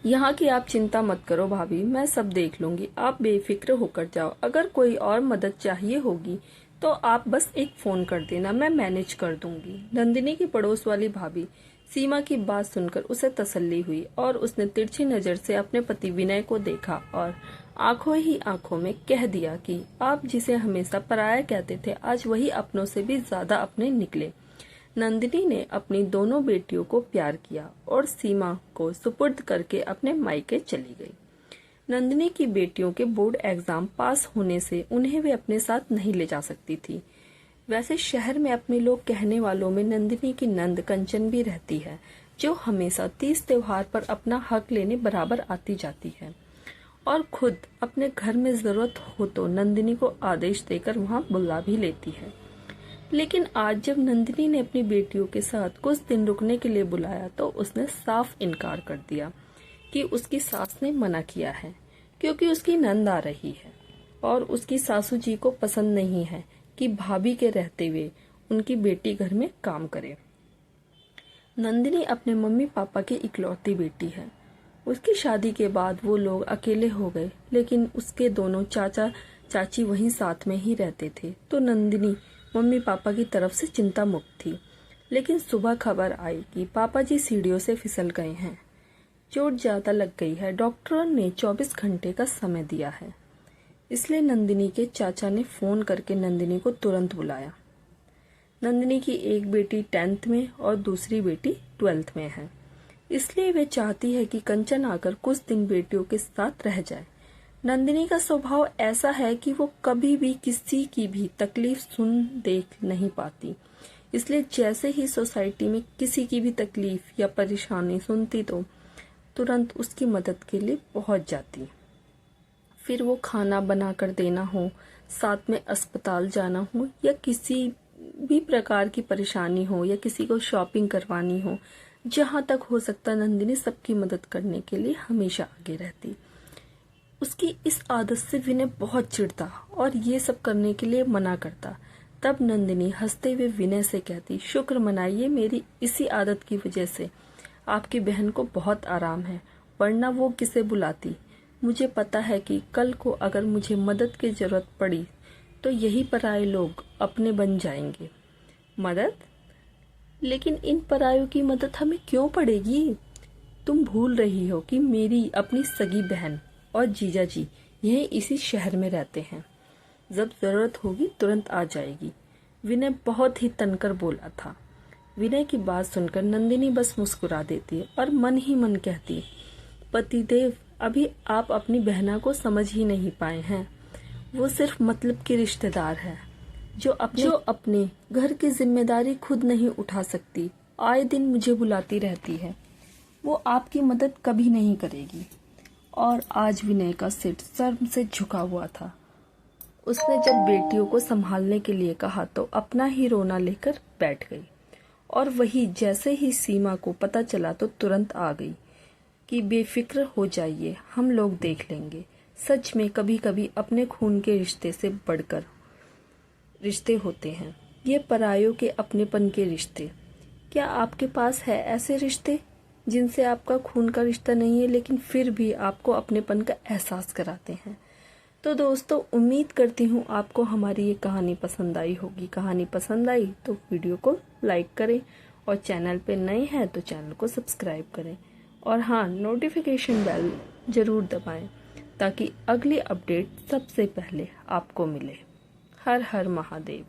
यहाँ की आप चिंता मत करो भाभी, मैं सब देख लूंगी, आप बेफिक्र होकर जाओ। अगर कोई और मदद चाहिए होगी तो आप बस एक फोन कर देना, मैं मैनेज कर दूंगी। नंदिनी की पड़ोस वाली भाभी सीमा की बात सुनकर उसे तसल्ली हुई और उसने तिरछी नजर से अपने पति विनय को देखा और आंखों ही आंखों में कह दिया कि आप जिसे हमेशा पराया कहते थे, आज वही अपनों से भी ज्यादा अपने निकले। नंदिनी ने अपनी दोनों बेटियों को प्यार किया और सीमा को सुपुर्द करके अपने मायके चली गई। नंदिनी की बेटियों के बोर्ड एग्जाम पास होने से उन्हें वे अपने साथ नहीं ले जा सकती थी। वैसे शहर में अपने लोग कहने वालों में नंदिनी की नंद कंचन भी रहती है, जो हमेशा तीज त्योहार पर अपना हक लेने बराबर आती जाती है और खुद अपने घर में जरूरत हो तो नंदिनी को आदेश देकर वहां बुला भी लेती है। लेकिन आज जब नंदिनी ने अपनी बेटियों के साथ कुछ दिन रुकने के लिए बुलाया तो उसने साफ इनकार कर दिया कि उसकी सास ने मना किया है, क्योंकि उसकी नंद आ रही है और उसकी सासू जी को पसंद नहीं है कि भाभी के रहते हुए उनकी बेटी घर में काम करे। नंदिनी अपने मम्मी पापा की इकलौती बेटी है। उसकी शादी के बाद वो लोग अकेले हो गए, लेकिन उसके दोनों चाचा चाची वहीं साथ में ही रहते थे, तो नंदिनी मम्मी पापा की तरफ से चिंता मुक्त थी। लेकिन सुबह खबर आई कि पापा जी सीढ़ियों से फिसल गए हैं, चोट ज्यादा लग गई है। डॉक्टरों ने 24 घंटे का समय दिया है, इसलिए नंदिनी के चाचा ने फोन करके नंदिनी को तुरंत बुलाया। नंदिनी की एक बेटी 10th में और दूसरी बेटी 12th में है, इसलिए वे चाहती है कि कंचन आकर कुछ दिन बेटियों के साथ रह जाए। नंदिनी का स्वभाव ऐसा है कि वो कभी भी किसी की भी तकलीफ सुन देख नहीं पाती, इसलिए जैसे ही सोसाइटी में किसी की भी तकलीफ या परेशानी सुनती तो तुरंत उसकी मदद के लिए पहुंच जाती। फिर वो खाना बनाकर देना हो, साथ में अस्पताल जाना हो, या किसी भी प्रकार की परेशानी हो, या किसी को शॉपिंग करवानी हो, जहां तक हो सकता नंदिनी सबकी मदद करने के लिए हमेशा आगे रहती। उसकी इस आदत से विनय बहुत चिढ़ता और ये सब करने के लिए मना करता। तब नंदिनी हंसते हुए विनय से कहती, शुक्र मनाइए मेरी इसी आदत की वजह से आपकी बहन को बहुत आराम है, वरना वो किसे बुलाती। मुझे पता है कि कल को अगर मुझे मदद की जरूरत पड़ी तो यही पराये लोग अपने बन जाएंगे। मदद? लेकिन इन परायों की मदद हमें क्यों पड़ेगी? तुम भूल रही हो कि मेरी अपनी सगी बहन और जीजा जी यही इसी शहर में रहते हैं, जब जरूरत होगी तुरंत आ जाएगी। विनय बहुत ही तनकर बोला था। विनय की बात सुनकर नंदिनी बस मुस्कुरा देती और मन ही मन कहती, पतिदेव अभी आप अपनी बहना को समझ ही नहीं पाए हैं। वो सिर्फ मतलब की रिश्तेदार है, जो अपने घर की जिम्मेदारी खुद नहीं उठा सकती। आए दिन मुझे बुलाती रहती है, वो आपकी मदद कभी नहीं करेगी। और आज विनय का सिर शर्म से झुका हुआ था। उसने जब बेटियों को संभालने के लिए कहा तो अपना ही रोना लेकर बैठ गई। और वही जैसे ही सीमा को पता चला तो तुरंत आ गई कि बेफिक्र हो जाइए, हम लोग देख लेंगे। सच में कभी कभी अपने खून के रिश्ते से बढ़कर रिश्ते होते हैं, ये परायों के अपनेपन के रिश्ते। क्या आपके पास है ऐसे रिश्ते जिनसे आपका खून का रिश्ता नहीं है, लेकिन फिर भी आपको अपनेपन का एहसास कराते हैं? तो दोस्तों, उम्मीद करती हूँ आपको हमारी ये कहानी पसंद आई होगी। कहानी पसंद आई तो वीडियो को लाइक करें और चैनल पे नए हैं तो चैनल को सब्सक्राइब करें। और हाँ, नोटिफिकेशन बेल जरूर दबाएं ताकि अगली अपडेट सबसे पहले आपको मिले। हर हर महादेव।